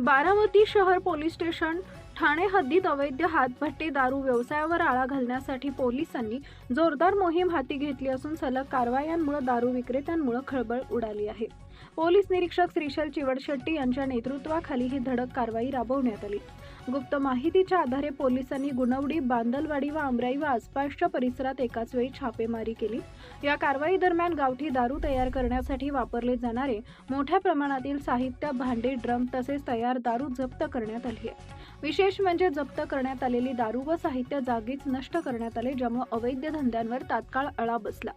बारामती शहर police station Thane हद्दीत अवैध हातभट्टी दारू व्यवसायावर आळा घालण्यासाठी पोलिसांनी जोरदार मोहीम हाती घेतली असून सलग कारवायांमुळे दारू विक्रेत्यांमुळे खळबळ उडाली आहे। पोलीस निरीक्षक श्रीशैल चिवडशेट्टी यांच्या नेतृत्वाखाली ही धडक कारवाई राबवण्यात आली। गुप्त माहितीच्या आधारे पोलिसांनी गुणवडी, बांदलवाडी व आमराई व आसपासच्या परिसरात एकाच वेळी छापेमारी केली। या कारवाई दरम्यान गावठी दारू तयार करण्यासाठी वापरले जाणारे मोठ्या प्रमाणातील साहित्य, भांडे, ड्रम तसेच तयार दारू जप्त करण्यात आली आहे। विशेष म्हणजे जप्त करण्यात आलेली दारू व साहित्य जागीच नष्ट करण्यात आले, ज्यामुळे अवैध धंद्यांवर तात्काळ आळा बसला।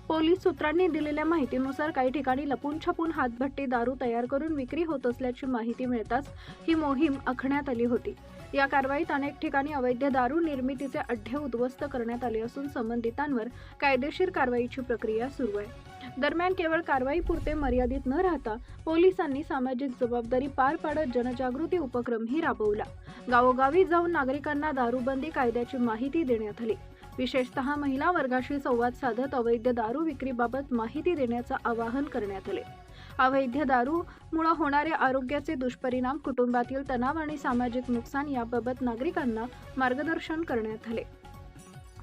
पोलीस सूत्रांनी दिलेल्या माहितीनुसार काही ठिकाणी लपून छपून हातभट्टी दारू तयार करून विक्री होत असल्याची माहिती मिळताच ही मोहीम आखण्यात आली होती। या कारवाईत अनेक ठिकाणी अवैध दारू निर्मितीचे अड्डे उद्ध्वस्त करण्यात आले असून संबंधितांवर कायदेशीर कारवाईची प्रक्रिया सुरू आहे। दरम्यान केवळ कारवाईपुरते मर्यादित न राहता पोलिसांनी सामाजिक जबाबदारी पार पाडत जनजागृती उपक्रमही राबवला। गावोगावी जाऊन नागरिकांना दारूबंदी कायद्याची माहिती देण्यात आली। विशेषतः महिला वर्गाशी संवाद साधत अवैध दारू विक्रीबाबत माहिती देण्याचे आवाहन करण्यात आले। अवैध दारूमुळे होणारे आरोग्याचे दुष्परिणाम, कुटुंबातील तणाव आणि सामाजिक नुकसान याबाबत नागरिकांना मार्गदर्शन करण्यात आले।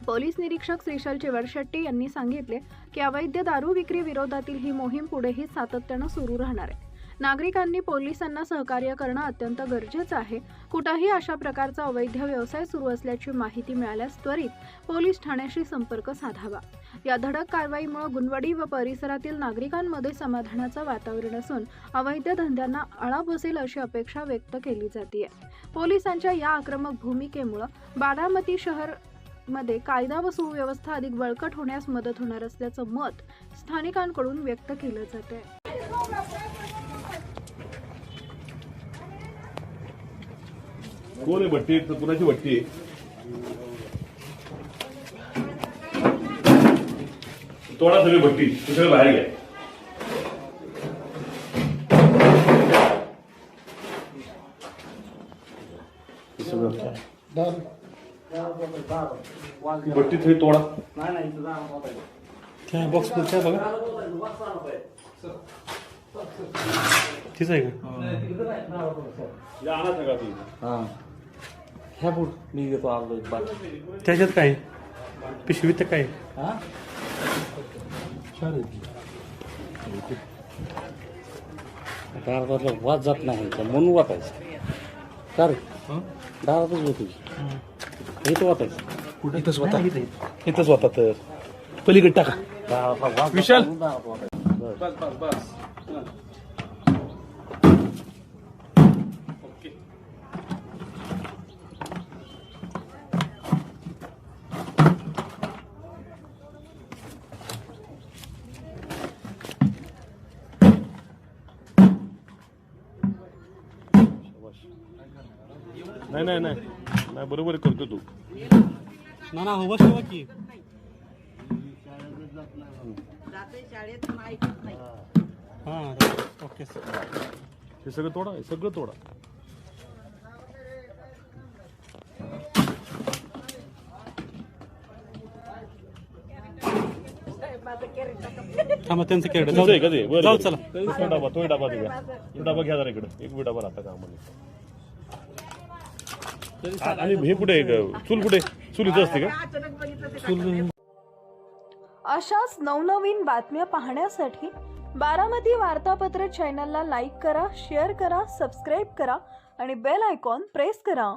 पोलीस निरीक्षक श्रीशैल चिवडशेट्टी यांनी सांगितले की अवैध दारू विक्री विरोधातील ही मोहीम पुढेही सातत्याने सुरू राहणार आहे। नागरिकांनी पोलिसांना सहकार्य करणं अत्यंत गरजेचं आहे। कुठेही अशा प्रकारचा अवैध व्यवसाय सुरू असल्याची माहिती मिळाल्यास त्वरित पोलीस ठाण्याशी संपर्क साधावा। या धडक कारवाईमुळे गुणवडी व परिसरातील नागरिकांमध्ये समाधानाचं वातावरण असून अवैध धंद्यांना आळा बसेल अशी अपेक्षा व्यक्त केली जाते। पोलिसांच्या या आक्रमक भूमिकेमुळे बारामती शहर मध्ये कायदा व सुव्यवस्था अधिक बळकट होण्यास मदत होणार असल्याचं मत स्थानिकांकडून व्यक्त केलं जात आहे। कोण आहे भट्टी? कुणाची भट्टी आहे? तोडा सगळी भट्टी, दुसऱ्या बाहेर घ्या। भट्टी थोडी तोडा। क्या बॉक्स पुढच्या बघा ठीक आहे का? या आणा सगळा ती। हां ह्या बूट मी घेतो आपलं एक बाट। त्याच्यात काय पिशवीत काय? हां दारातला वाद जात नाही तर म्हणून वाटायचं का रे? दारातच होती इथं वाटायचं कुठे? इथंच वाटा, इथंच वाटा तर पलीकडे टाका दारातला वाद विशाल। बस बस बस नाही नाही नाही नाही बरोबर करतो तू। ना ना हो बस ठेवा की हां ओके हे सगळं तोडा, हे सगळं तोडा। थांबा त्यांचं कॅरेट जाऊ दे कधी जाऊ चला। तो डबा, तो डबा घ्या, तो डबा घ्या जरा इकडे। एक डबा राहता का आम्हाला? आणि हे कुठे चूल? कुठे चूल? इथं असते का? अशाच नवनवीन बातम्या पाहण्यासाठी बारामती वार्तापत्र चॅनलला लाईक करा, शेअर करा, सबस्क्राईब करा आणि बेल आयकॉन प्रेस करा।